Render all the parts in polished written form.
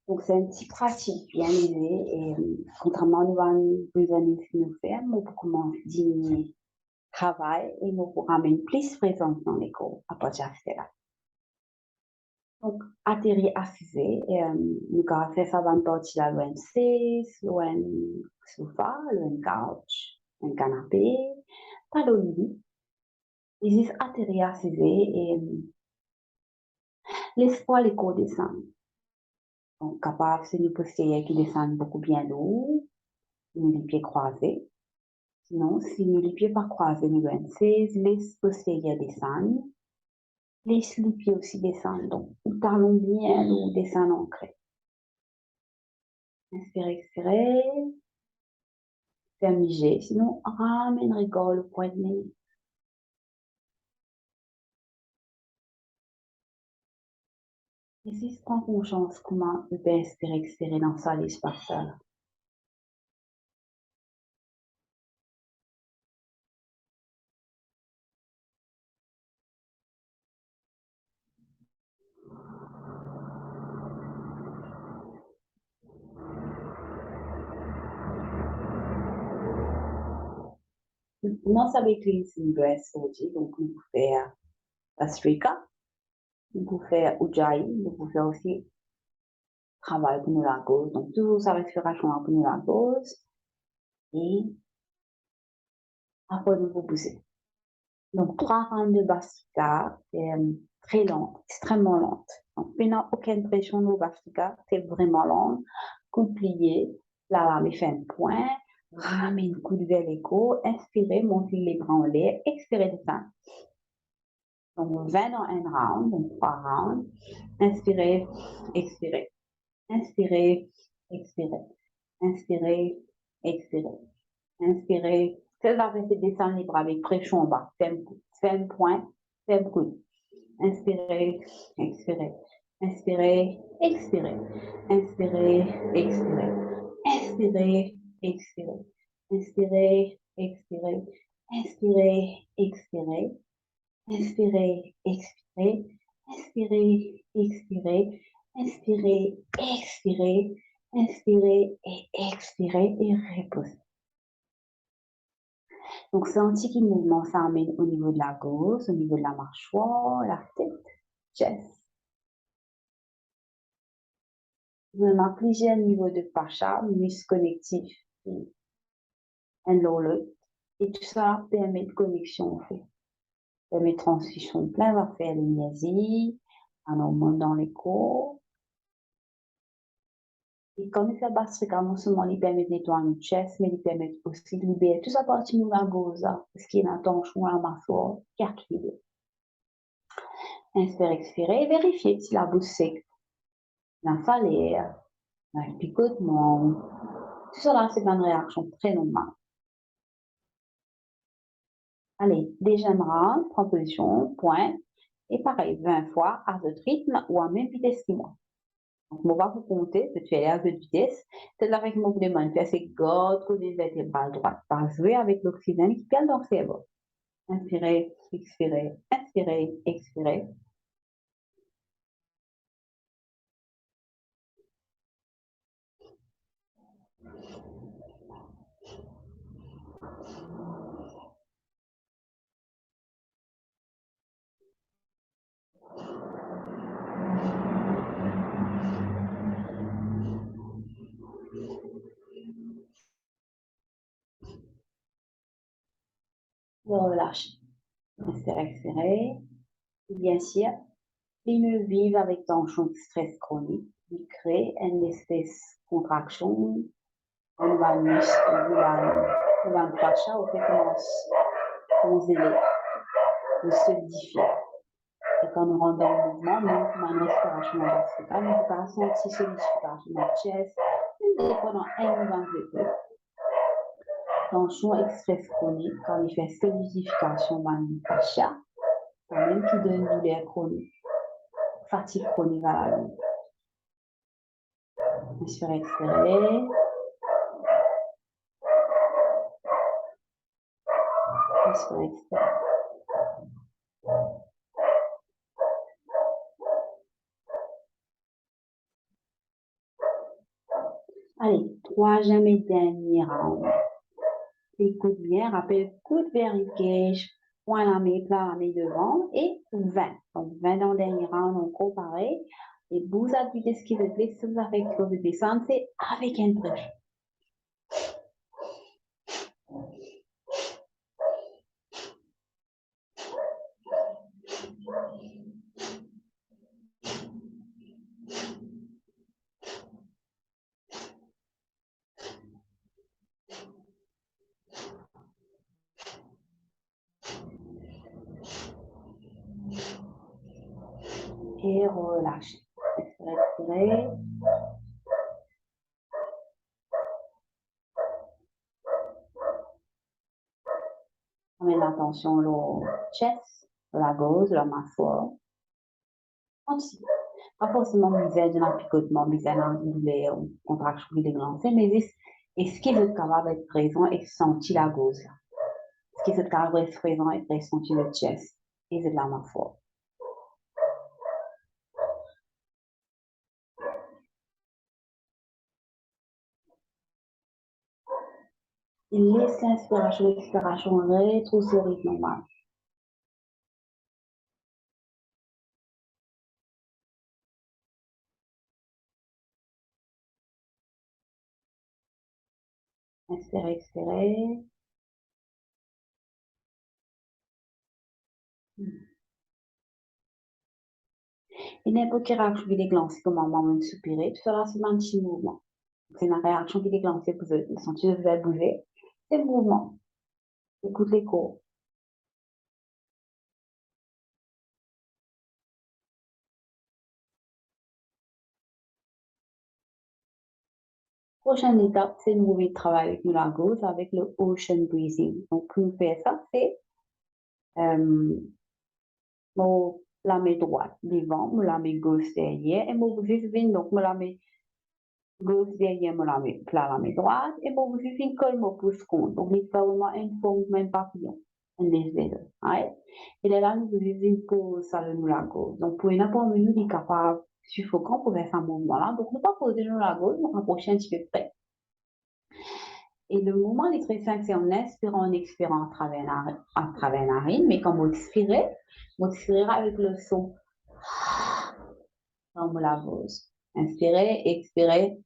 Donc, c'est une petite pratique bien aisée et contrairement à besoin de nous faire, nous pour commencer à diminuer le travail et nous pour ramener plus de présence dans les cours à partir de là. Donc, atterrir assisé, nous avons fait ça dans partie de l'OM6, l'OM sofa, l'OM couch, un canapé, pas le lit. Ils disent atterrir assisé et l'espoir les cours descendent. Donc, capable, c'est une posterière qui descend beaucoup bien lourd, nous les pieds croisés. Sinon, si nous les pieds pas croisés, nous 26, les postérieurs descendent. Les pieds aussi descendent. Donc, nous talons bien lourd, descendent ancrés. Inspirez, expirez. Fermigez. Sinon, ramène rigole le point de nez. Et si je prends conscience comment je peux inspirer, expirer dans ça, l'espace-là. Commence avec les breath aujourd'hui. Donc, on peut faire la strika, on peut faire ujjayi, on peut faire aussi travail pour nous la gauche. Donc, toujours sa respiration pour nous la gauche. Et après, nous vous pousser. Donc, 3 rounds de Bastika, c'est très lent, extrêmement lente. Donc, pendant aucune pression de Bastika, c'est vraiment lent. Coup de plié, la lame fait un point, ramène le coude vers l'écho, inspirez, montez les bras en l'air, expirez de ça. Donc, 20 dans un round, donc 3 rounds. Inspirez, expirez. Inspirez, expirez. Inspirez, expirez. Inspirez. Celle-là, c'est descendre les bras avec pression en bas. Fais un point, fais un coup. Inspirez, expirez. Inspirez, expirez. Inspirez, expirez. Inspirez, expirez. Inspirez, expirez. Inspirez, expirez. Inspirez, expirez. Inspirez, expirez. Inspirez, expirez. Inspirez et expirez et reposez. Donc, sentez que le mouvement s'amène au niveau de la gorge, au niveau de la mâchoire, la tête, chest. On a plusieurs niveaux de fascia, muscles connectifs et un lower. Et tout ça permet de connexion, en fait. Permet de transfusion plein, va faire l'énergie, un hormone dans les corps. Et quand il fait Bastrika, non seulement il permet de nettoyer le chest, mais il permet aussi de libérer toute sa partie de la gorge, parce qu'il y a une tension à la mâchoire qui est activée. Inspire, expirez, et vérifiez si la bouche sec, la salaire, le picotement, tout ça c'est une réaction très normale. Allez, deuxième round, prends position, point, et pareil, 20 fois à votre rythme ou à même vitesse que moi. Donc, on va vous compter, que tu es à votre vitesse. C'est avec mon demande, faire ces gorges, côté vertébrale droite, par jouer avec l'oxygène qui perd dans le cerveau. Inspirez, expirez, inspirez, expirez. Relâchez. Inspirez, expirez. Bien sûr, ils vivent avec tension de stress chronique. Ils créent une espèce de contraction. On va nous fascia au fait qu'on zélé, on solidifier. Et quand nous rentrons dans le mouvement, nous avons une respiration verticale, nous pouvons sentir solidification dans le chest, pendant un mouvement de peu. Tension et stress chronique, quand il fait solidification dans le fascia, quand même qui donne une douleur chronique, fatigue chronique à la longue. Inspirez, expirez. Inspirez, expirez. Allez, troisième et dernier round. Écoute bien, rappelle, coude vers le cage, point la main, plat la main devant et 20. Donc 20 dans le dernier round, on compare. Et vous appuyez ce qui vous plaît, si vous avez que vous descendre, c'est avec un prêche. Et relâchez. Respirez. On met l'attention au chest, la gauche, la mâchoire. Continue. Pas forcément misère d'un picotement, misère d'un boulet, contraction des glands, mais est-ce qu'il est capable d'être présent et sentir la gauche? Est-ce qu'il est capable d'être présent et ressentir le chest et de la mâchoire? Il laisse l'inspiration, l'expiration rétro sur le rythme normal. Inspirez, expirez. Et n'importe quelle réaction qui déclenche, comme un moment de soupirer, tu feras seulement un petit mouvement. C'est une réaction qui déclenche, vous sentez que vous allez bouger. C'est le mouvement. Écoute l'écho. Prochaine étape, c'est de nouveau travailler avec la gauche avec le ocean breathing. Donc, pour nous faire ça, c'est la main droite devant, la main gauche derrière, et vous vivez donc la main gauche derrière, la main droite, et vous vivez comme au pouce compte. Donc, il faut vraiment une forme, même papillon. Right? Et là, nous vivons pour ça, nous la gauche. Donc, pour une apprendre, nous sommes capables, suffocant pour faire ce mouvement-là. Donc, nous ne pas poser nous la gauche, nous rapprocher un petit peu près. Et le mouvement des très c'est en inspirant, en expirant à travers la narine, mais quand vous expirez avec le son comme la pose. Inspirez, expirez.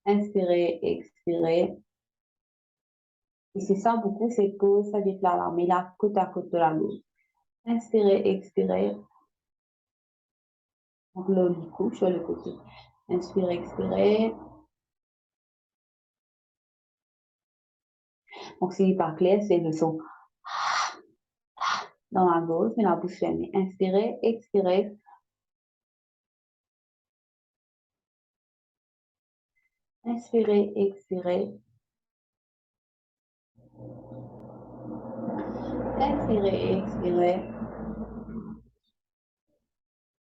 Inspirez, expirez. Et c'est ça beaucoup, c'est que ça déplace la mais là, côte à côte de la gauche. Inspirez, expirez. Donc le coup sur le côté. Inspirez, expirez. Donc c'est pas clair, c'est le son dans la gauche, mais la bouche fermée. Inspirez, expirez. Inspirez, expirez. Inspirez, expirez.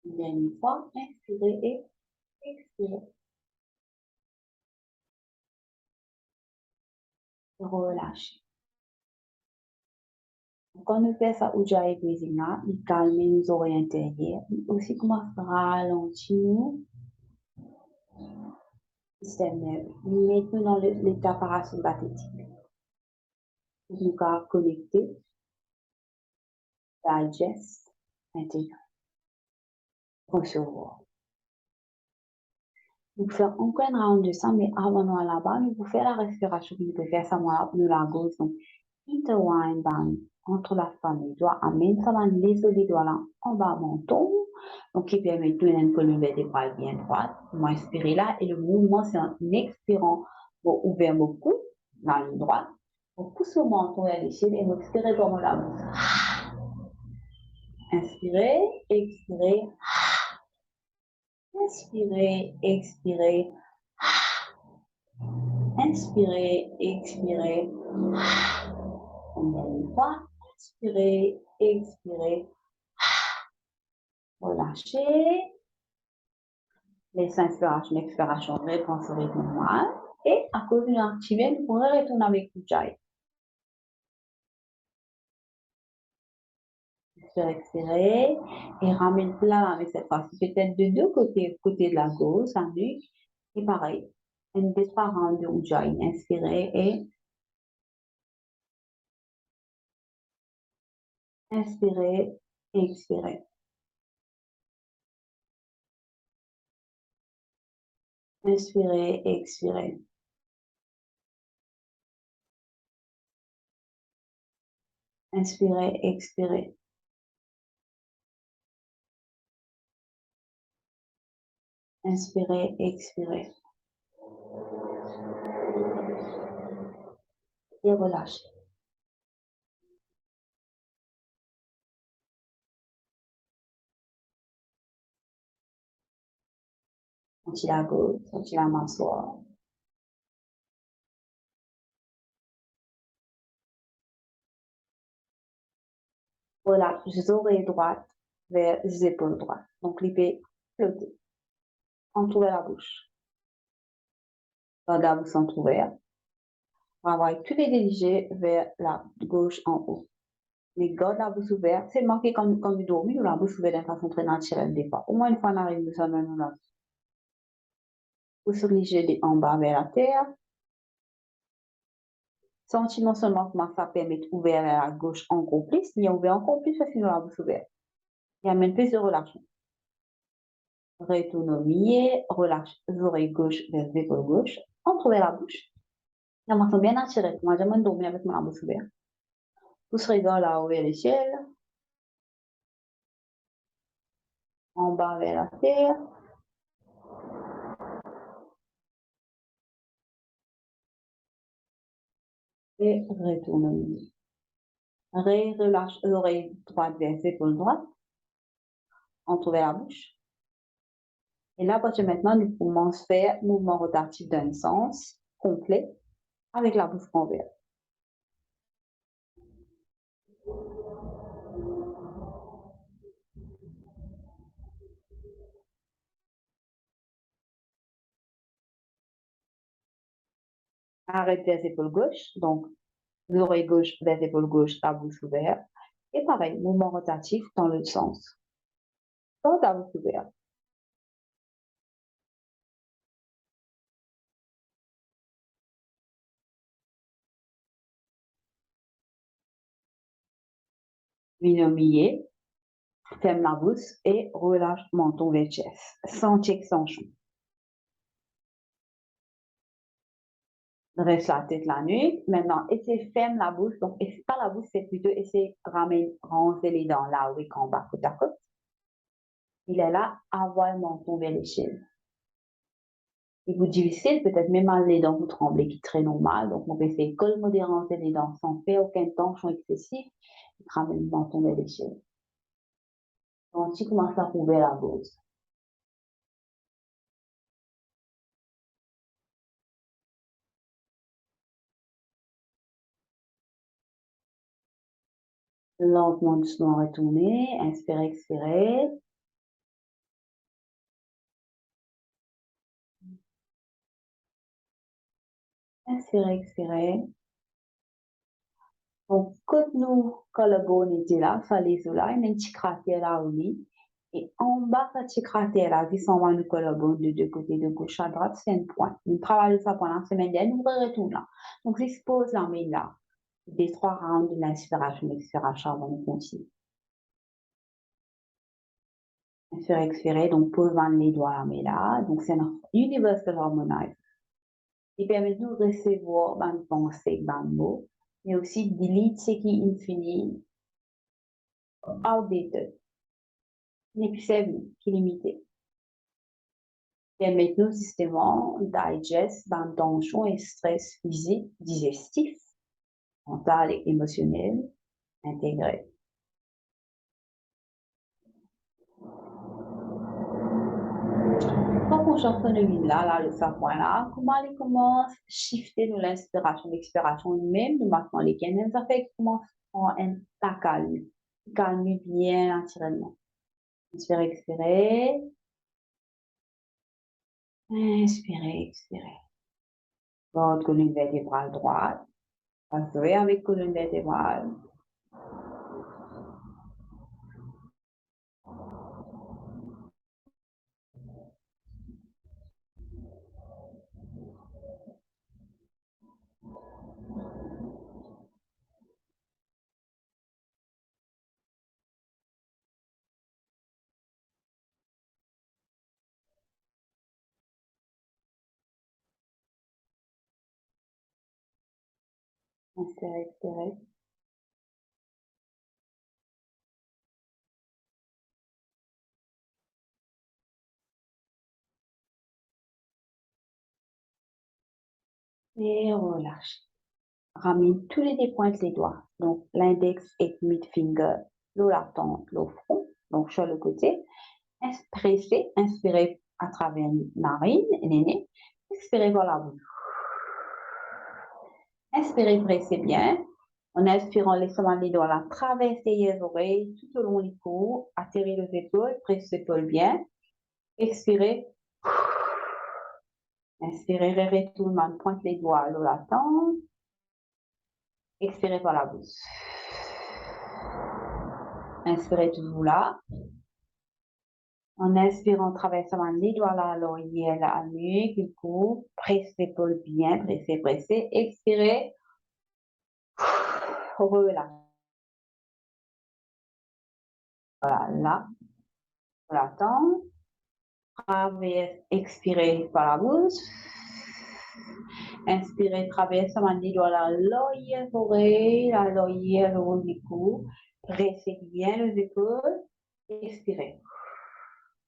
Une dernière fois, inspirez et expirez. Relâchez. Quand on fait ça, Ujjayi breathing là, il calme nos oreilles intérieures. Il aussi commence à ralentir le système nerveux. Mettons dans l'état parasympathique. Nous allons connecter, digest, intégrer, recevoir. Nous faire encore un round de ça, mais avant d'aller là-bas, nous pouvons faire la respiration. Nous pouvons faire ça, nous la gauche. Donc, interwind down entre la famille doit amener ça dans les os des doigts là en bas menton. Donc, qui permet de tenir une colonne vertébrale bien droite. Moi, inspirer là. Et le mouvement, c'est en expirant, vous ouvrez mon cou, dans la ligne droite. Vous poussez au menton et à l'échelle et vous expirez comme la bouche. Inspirez, expirez. Inspirez, expirez. Inspirez, expirez. Une fois, inspirez, expirez. Relâchez. Les inspirations, expiration, réponse au rythme normal. Et à cause d'une activité, vous pourrez retourner avec Ujjayi. Inspirez, expirez. Et ramène la main cette fois-ci. Peut-être de deux côtés, côté de la gauche, la nuque. Et pareil. Une des trois rangs de Ujjayi. Inspirez et inspirez et expirez. Inspirez et expirez. Inspirez, expirez. Inspirez, expirez. Et relâchez. Sentis la gauche, sentis la mâchoire. Relâche les oreilles droites vers les épaules droites. Donc, l'épée flotter. Entourez la bouche. Garde la bouche entrouverte. Travaille tous les dirigés vers la gauche en haut. Mais garde la bouche ouverte. C'est marqué comme du dormi ou la bouche ouverte d'une façon très naturelle des fois. Au moins une fois, on arrive à ça dans nous. Vous dirigez en bas vers la terre. Sentez non seulement comment ça permet d'ouvrir vers la gauche encore plus, mais ouvert encore plus parce que nous la bouche ouverte. Il y a même plus de relâchement. Retourne au milieu, relâche les oreilles gauches vers les épaules gauche. Entrouvez la bouche. La façon bien naturelle. Moi, j'aime dormir avec mon bouche ouverte. Vous serez dans là vers l'échelle. En bas vers la terre. Et retourne au milieu. Relâche l'oreille droite vers les épaules droites. Entrouvez la bouche. Et là, parce que maintenant, nous pouvons faire mouvement rotatif d'un sens complet avec la bouche ouverte. Arrête vers les épaules gauche. Donc, l'oreille gauche vers les épaules gauche, la bouche ouverte. Et pareil, mouvement rotatif dans l'autre sens. Dans la bouche ouverte. Milieu, ferme la bouche et relâche menton vers chest. Sans check, sans chou. Reste la tête, la nuque. Maintenant, essayez de fermer la bouche. Donc, pas la bouche, c'est plutôt essayer de ramener, ranger les dents là, oui, en bas, côte à côte. Il est là, avoir le menton vers l'échelle. Il vous difficile, peut-être même les dents vous tremblez, qui est très normal. Donc, on peut essayer de modérer les dents sans faire aucun tension excessif. Ramener le menton vers l'échelle. Donc, tu commences à ouvrir la bouche. Lentement, doucement retourner. Inspirez, expirez. Inspirez, expirez. Donc, quand nous, collarbone était là, fallait là, il y a un petit cratère là au lit. Et en bas, ce petit cratère là, qui s'en va nous collarbone de deux côtés, de gauche à droite, c'est un point. Nous travaillons ça pendant la semaine dernière, nous retournons là. Donc, j'expose la main là. Des trois rounds de l'inspiration, l'expiration avant de continuer. Inspirez, expirez, donc posant les doigts à la main là. Donc, c'est un universal harmonizer. Il permet de recevoir une pensée, un mot, mais aussi delete ce qui est infini, outdated, n'est plus servi, qui est limité. Permet nous justement digest dans tension et stress physique, digestif, mental et émotionnel intégré. Quand on change de là, le savoir là, comment il commence à shifter de l'inspiration, l'expiration même, de maintenant les canaux, ça fait qu'il commence à calmer. Calmer bien naturellement. Inspirez, expirez. Inspirez, expirez. Votre colonne vertébrale droite. Passez avec colonne vertébrale. Inspirez, expirez. Et relâchez. Ramène tous les deux pointes les doigts. Donc, l'index et mid finger, le latent, le front, donc sur le côté. Inspirez à travers narine et nez. Expirez par la bouche. Inspirez, pressez bien. En inspirant, laissez les doigts là, traverser les oreilles tout au long du cou, atterrir les épaules, pressez les épaules bien. Expirez. Inspirez, retournement, pointe les doigts, le latent. Expirez par la bouche. Inspirez toujours là. En inspirant, traversant les doigts là, l'oreille, la nuque, du coup, pressez l'épaule bien, pressez, pressez. Expirez. Relâchez. Voilà, là, on l'attend. Traverse, expirez par la bouche. Inspirez, traverse, les doigts là, l'oreille, l'oreille, le haut du cou. Pressez bien les épaules. Expirez.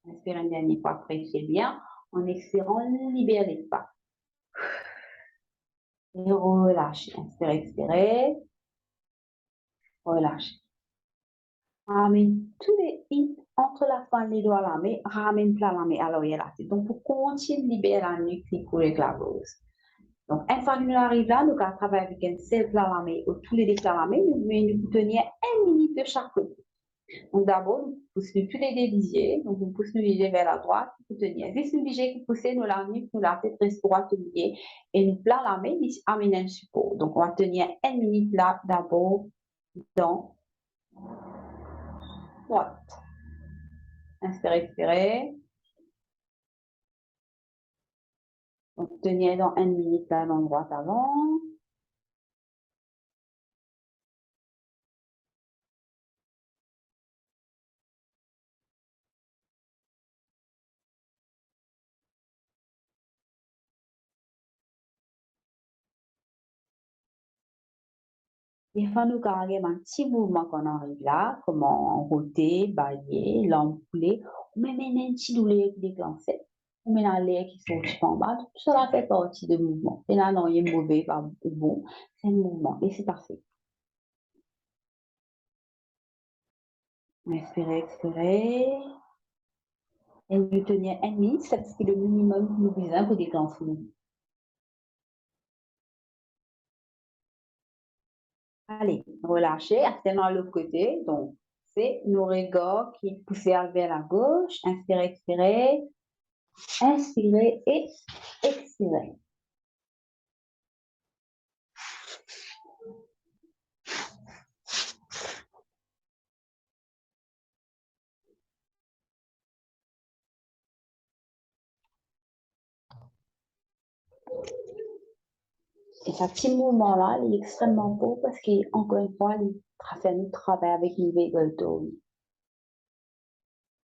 Inspirez une dernière fois, pressez bien. En expirant, libérez l'espace. Et relâchez. Inspirez, expirez. Relâchez. Ramène tous les hits entre la fin des doigts la main, ramène plat la main à l'oreille là. Donc, pour continuer de libérer la nuque qui coule avec la pose. Donc, une fois que nous arrivons là, nous allons travailler avec un seul plat la main ou tous les deux plats la main, nous tenir 1 minute de chaque côté. Donc, d'abord, nous poussons tous les deux donc nous poussons les vers la droite pour tenir. Si nous qui pousser, nous la nuque, nous la tête reste droite liée et nous plat la main, nous amenons un support. Donc, on va tenir 1 minute là d'abord dans droite. Inspirez, expirez. Donc, tenez dans 1 minute là dans droite avant. Et fois, nous carrément un petit mouvement qu'on arrive là, comment roter, bailler, l'empouler, ou même un petit douleur qui déclenche, ou même l'air qui saute en bas. Tout cela fait partie du mouvement. Et là, non, il est mauvais, pas bon. C'est un mouvement et c'est parfait. Inspirez, expirez. Et nous tenir 1 minute, c'est le minimum que nous besoin pour déclencher. Allez, relâchez, dans l'autre côté. Donc, c'est nos regards qui poussent vers la gauche. Inspirez, expirez. Inspirez et expirez. Et ce petit mouvement-là, il est extrêmement beau parce qu'encore une fois, il fait nous travailler avec le vagal tone.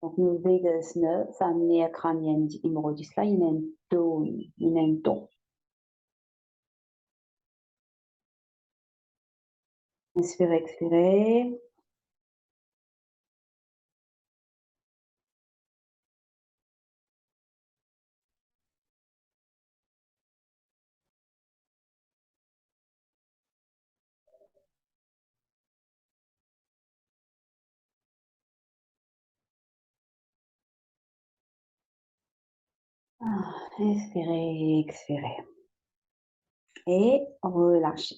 Donc, le vagus nerve, ça a une crânienne, numéro 10 là, il y a un tone, il y a un ton. Inspirez, expirez. Inspirez, expirez. Et relâchez.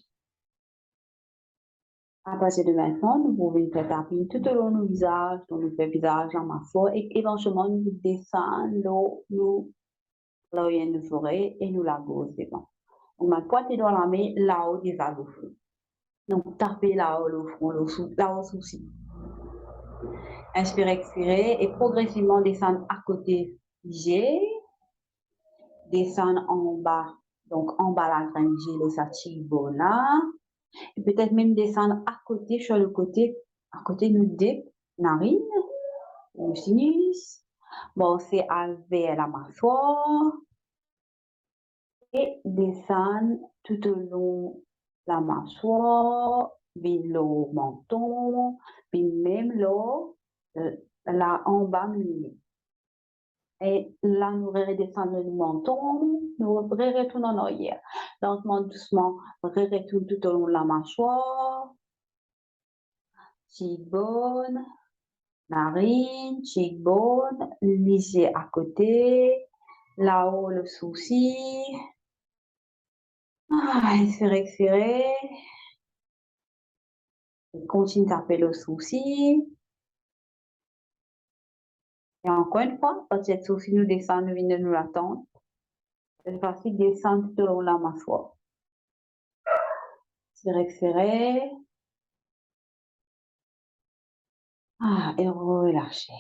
À partir de maintenant, nous pouvons faire taper tout au long de nos visages, donc nous faisons visage, la mâchoire, et éventuellement nous descendons, nous l'oreille nos oreilles et nous la gauche devant. On m'a pointé dans la main là-haut des front. Donc tapez là-haut le front, là-haut sourcil. Inspirez, expirez et progressivement descendre à côté G, descendre en bas, donc en bas la graine G, le satibona, et peut-être même descendre à côté, sur le côté, à côté de nos deux narines, le sinus. Bon, c'est vers la mâchoire et descendre tout au long la mâchoire, puis le menton, puis même là en bas, et là, nous redescendons le menton, nous retournons en arrière. Lentement, doucement, retourne tout au long de la mâchoire, cheekbone, narine, cheekbone, léger à côté, là-haut le sourcil. Inspirez, expirez. Continue de taper le sourcil. Et encore une fois, quand cette sourcil nous descend, nous venons nous l'attendre. C'est facile de descendre tout au long de la mâchoire. Inspirez, expirez. Et relâchez.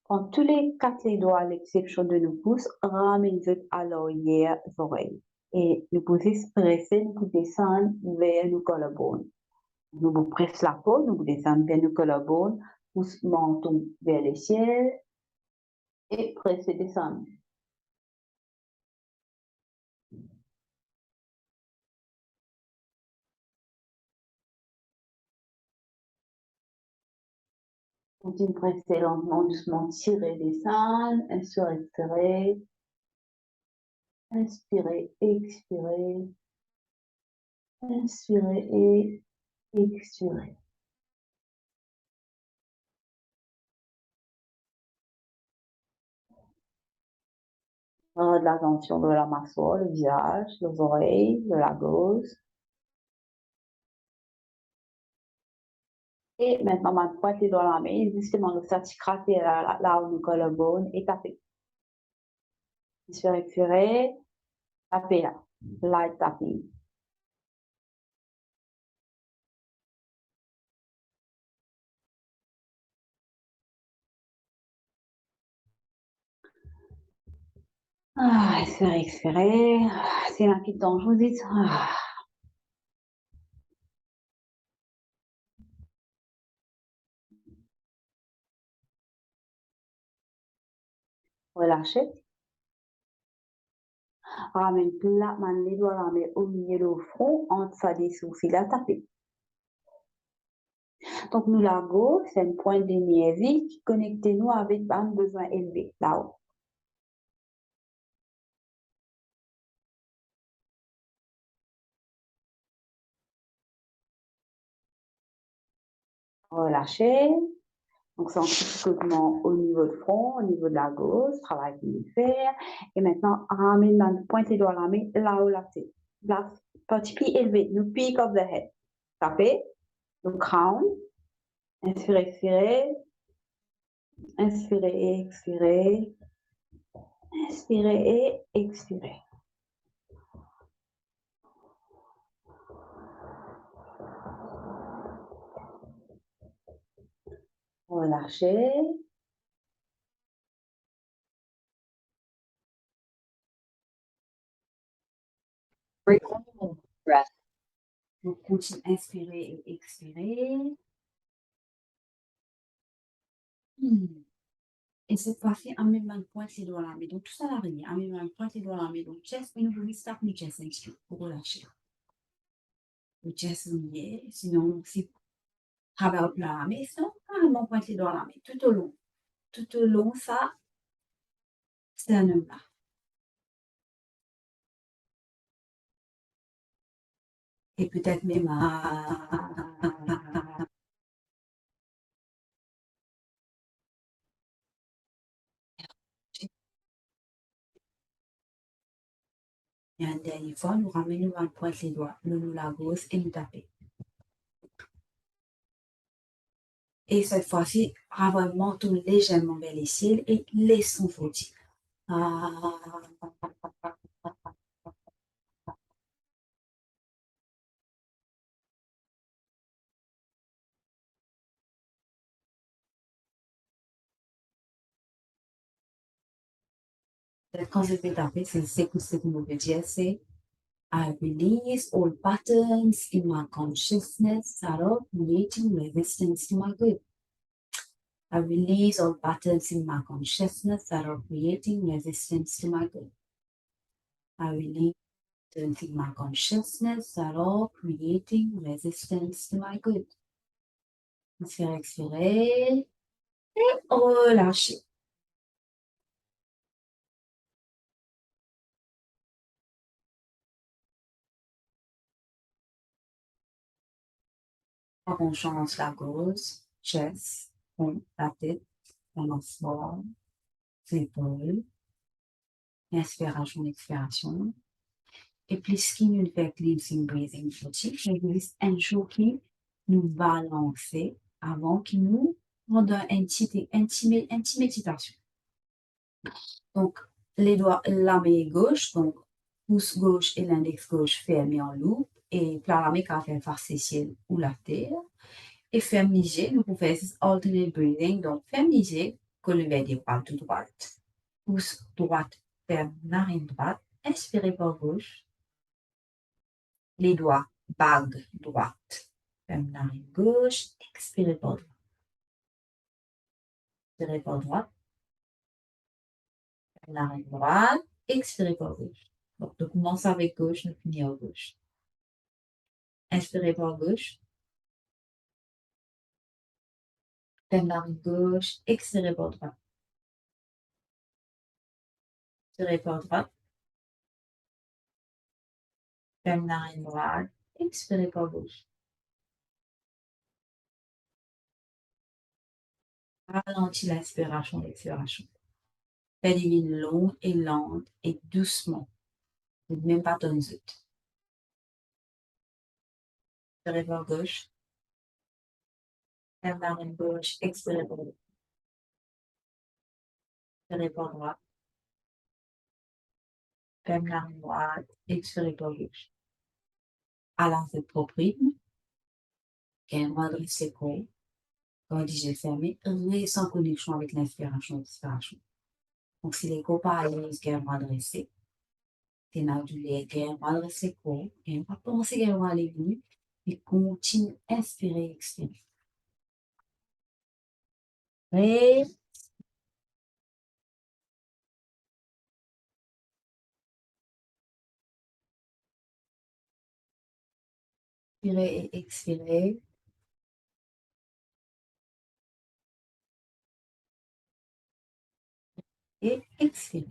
Prends tous les 4 les doigts à l'exception de nos pouces, ramène-les à l'arrière des oreilles. Et nous pouvons expresser, nous pouvons descendre vers nos collarbones. Nous vous pressons la peau, nous descendons vers nos collarbones, pousse menton vers le ciel et pressez descendre. Continue de presser lentement, doucement, tirer, descendre, inspirez, expirez. Inspirez, expirez. Inspirez et expirez. De l'attention de la mâchoire, le visage, les oreilles, de la gauche. Et maintenant, ma pointe est dans la main, justement, nous s'articuler là où nous collarbone et taper. Inspirez, expirez, tapez là. Light tapping. Inspirez, expirez. C'est un petit temps, je vous dis. Relâchez. Ramène plat, les doigts la main au milieu du front, entre ça des sourcils à taper. Donc, nous, la gauche, c'est une pointe de nervis qui connecte nous avec un besoin élevé, là-haut. Relâchez. Donc, scientifiquement au niveau de front, au niveau de la gauche, travail qu'il veut faire. Et maintenant, ramène la pointe des doigts, la main là où la tête. La partie plus élevée, le peak of the head. Tapez, le crown. Inspirez, expirez. Inspirez et expirez. Inspirez et expirez. Relâchez. Breath. Donc, continue, inspirer et expirer. Et cette fois-ci, en même temps, pointe les doigts là, mais donc tout ça l'arrière, en même temps, pointe les doigts là, mais donc chest, et nous pouvons start le chest pour relâcher. Le chest lié, sinon, si travail au plat, mais sinon, carrément pointe les doigts là, mais tout au long, ça, c'est un homme là. Et peut-être même et une dernière fois, nous ramenons à pointe les doigts, nous la gauche et nous taper. Et cette fois-ci, avoir le menton légèrement vers les cils et laissons flotter. Quand je vais taper, c'est ce que je veux dire, c'est I release all patterns in my consciousness that are creating resistance to my good. I release all patterns in my consciousness that are creating resistance to my good. I release influencing my consciousness at all, creating resistance to my good. Inspirez, expirez et relâchez. On change la gauche, chest, front, la tête, on ensemble, épaules, inspiration, expiration. Et puis, ce qui nous fait cleansing breathing footing, j'existe un jour qui nous balancer avant qu'il nous rende une petite méditation. Donc, les doigts, la main gauche, donc pouce gauche et l'index gauche fermés en loupe et plat la main qui a fait face ciel ou la terre. Et féminiser, nous pouvons faire alternate breathing, donc féminiser, que le verre des bras de droite. Pouce droite, ferme, narine droite, inspirez par gauche. Les doigts, bague droite, ferme, narine gauche, expirez par droite. Expirez par droite, ferme, narine droite, expirez par gauche. Donc, on commence avec gauche, on finit à gauche. Inspirez par gauche. Ferme narine gauche, expirez par droite. Expirez par droite. Ferme narine droite, expirez par gauche. Ralentis l'inspiration, l'expiration. Fais des lignes longues et lentes et doucement. Même pas ton zut. Expirez par gauche. Ferme narine gauche, expirez par droite. Expirez par droite. Ferme narine droite, expirez par gauche. À votre propre rythme, redressez le corps. Corps fermé, sans connexion avec l'inspiration et l'expiration. Donc, si les corps pas à l'aise, redressez. C'est naturel, redressez le corps. On va penser à aller venir, et continue, inspirer, expirer. Et inspirez et expirez. Et expirez.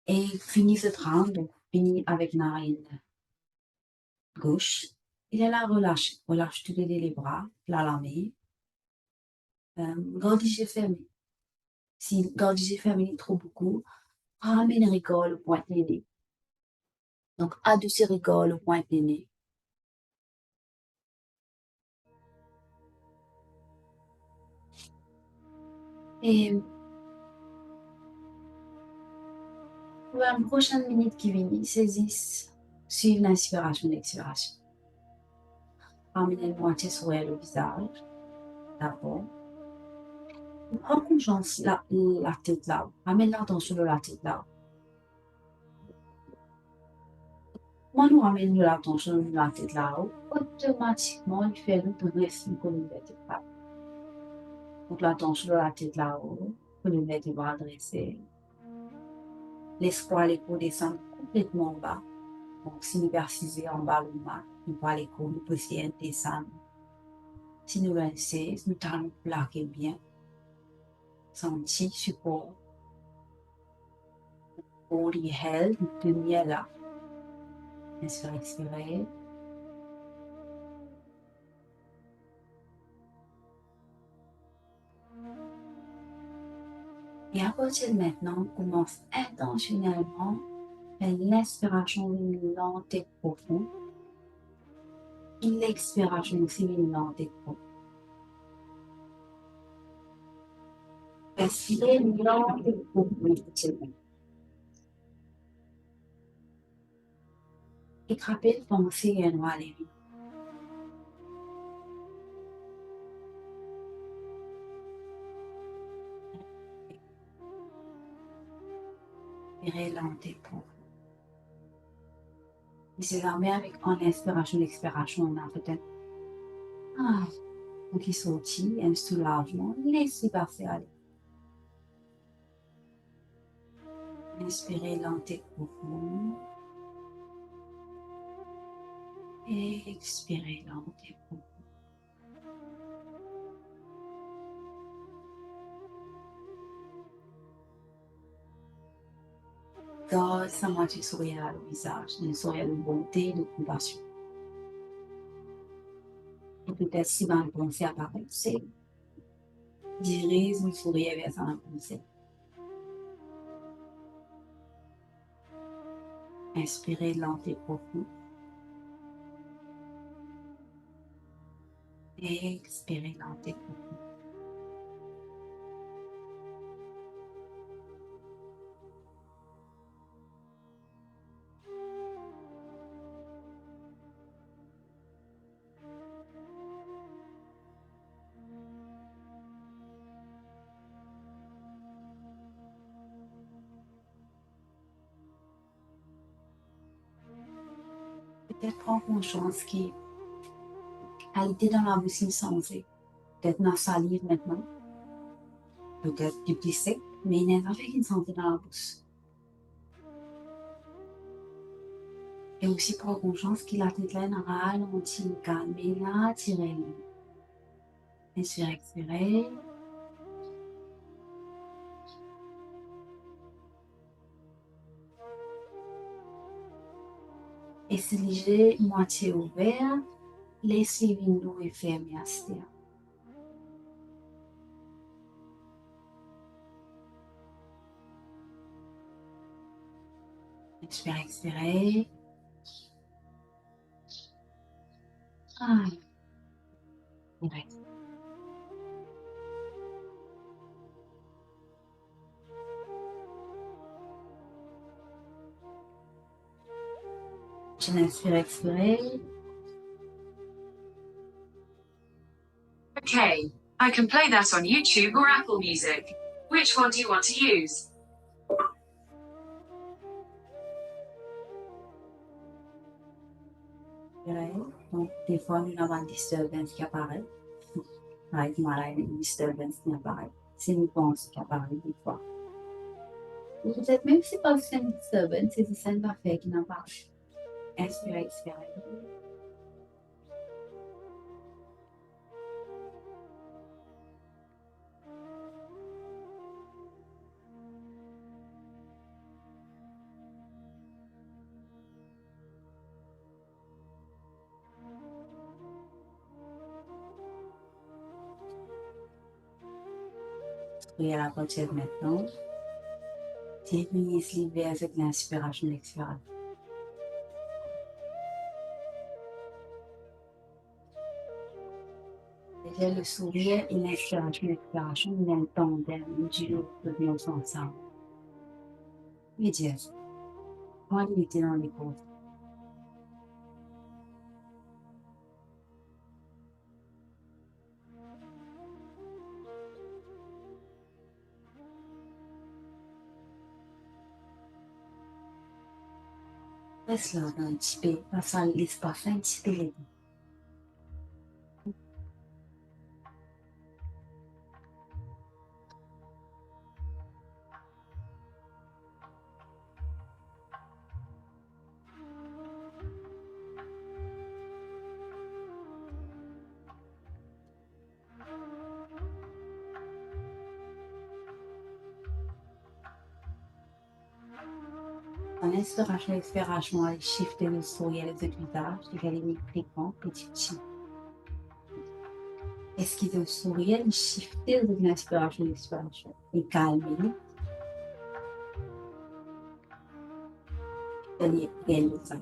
Et finis ce round, donc finis avec narine gauche. Et là, relâche. Relâche tous les bras, la main. Gorge fermé. Si gorge fermé trop beaucoup, ramène rigole au point de nez. Donc, adoucir rigole au point de nez. Et pour la prochaine minute qui vient, saisissez, suivez l'inspiration et l'expiration. Ramenez le moitié sur le visage, d'abord. Prends conscience la tête là. Ramène l'attention de la tête là. Quand nous ramène l'attention de la tête là-haut, automatiquement, il fait le dressing pour le vertébral. Donc, l'attention de la tête là-haut, pour le vertébral dressé. Laisse-moi les coups descendre complètement en bas. Donc, si nous persistons en bas, nous pas les coups, nous pouvons descendre. Si nous laissons, nous allons plaquer bien. Sentir support. Body held, nous tenir là. Inspirez, expirez. Et à partir de maintenant, on commence intentionnellement à l'inspiration lente et profonde. Et l'expiration aussi lente et profonde. Inspirez lente et profonde. Et rapide pensée à noir les vies. Inspirez lente et profond. Et c'est l'armée avec en inspiration, l'expiration, on a peut-être. Ah, donc il sortit, un soulagement, laissez passer aller. Inspirez lente et profond. Et expirez lente et profond. Garde sa moitié sourire au visage, un sourire de bonté, de compassion. Et peut-être si ma pensée apparaît, c'est dirige mon sourire vers sa pensée. Inspirez lente et profond. Et expirez lente et profond. Peut-être prendre conscience qui a été dans la bouche insensée. Peut-être ma salive maintenant. Peut-être du petit sec, mais il n'est avec une santé dans la bouche. Et aussi prendre conscience qu'il a tête là, ralenti, calmé, là, tiré. Inspirez, expirez. Et si léger, moitié ouvert, laissez window et fermez à ce terme. Inspirez, expirez. Ah, direct. Je l'inspire, expirez. Okay, I can play that on YouTube or Apple Music. Which one do you want to use? Donc, des fois, nous avons une disturbance qui apparaît. Avec moi, une disturbance qui apparaît. C'est une pensée qui apparaît des fois. Ou peut-être même si pas une disturbance, c'est ça ne va faire qui n'apparaît. Inspirez, expirez. Et à la partir de maintenant, diminuez l'hiver avec l'inspiration et l'expiration. Déjà, le sourire et l'inspiration et l'expiration, il y a un tandem, un duo de bien ensemble. Et dire, moi, il était dans les cours. Reste là, un petit peu, passe l'espace un petit peu. En inspiration et expiration, allez shifter le sourire de visage, et allez mettre fréquent, petit petit. Est-ce qu'il veut sourire, shifter de l'inspiration et l'expiration, et calmer, allez gagner ça.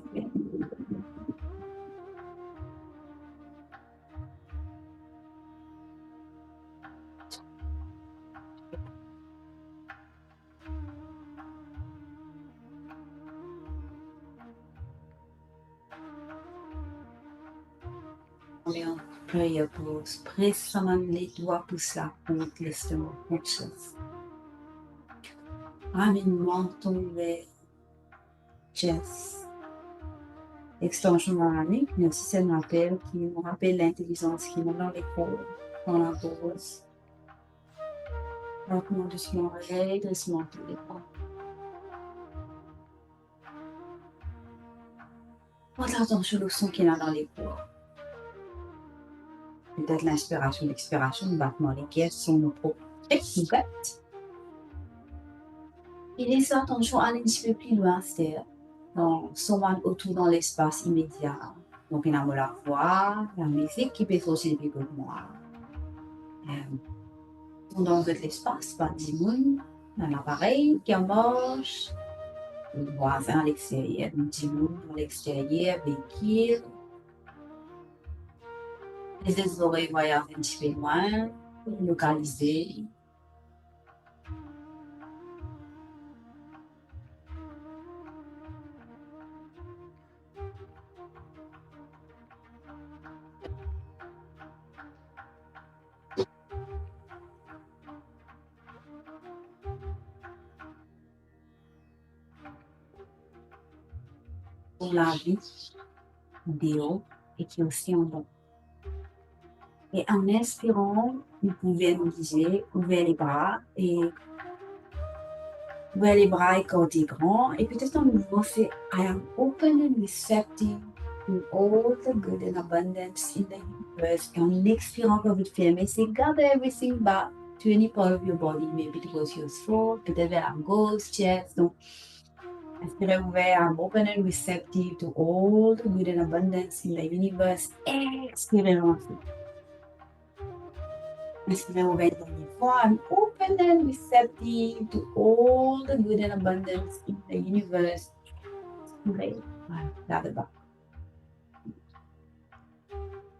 On est en prayer pose. Presse les doigts pour ça, contre l'estomac, contre chest. Ramène menton vers chest. Extension organique, mais aussi c'est un appel qui nous rappelle l'intelligence qui est dans les corps, dans la pause. Lentement, doucement, redressement tous les bras. Porte l'attention au son qu'il y a dans les corps. Peut-être l'inspiration, l'expiration, le battement des cœurs sont nos propres techniques. Et laisse attention à aller un petit peu plus loin, c'est-à-dire souvent autour dans l'espace immédiat. Donc, il y a la voix, la musique qui peut aussi le de moi. Dans l'espace, pas du monde, un appareil qui marche, le voisin à l'extérieur, un petit monde à l'extérieur, véhicule. Les oreilles voyagent un petit peu loin, localisées. Pour la vie, vidéo, et qui est aussi en bon. Et en inspirant, vous pouvez nous dire, ouvrez les bras et écartés grands. Et peut-être en ouvrant, c'est I am open and receptive to all the good and abundance in the universe. Et en expirant, quand vous fermez, c'est gather everything back to any part of your body. Maybe it was your throat, peut-être vers la gauche, chest. Donc, inspirez ouvert, I'm open and receptive to all the good and abundance in the universe. Expirez lancez. Inspirez ouvert une dernière fois, I'm open and receptive to all the good and abundance in the universe. Expirez. Voilà, là de bas.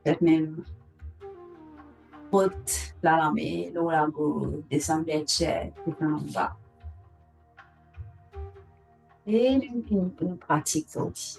Peut-être même haute, la main, l'eau la gauche, descendre les chaises, descendre en bas. Et une pratique ça aussi.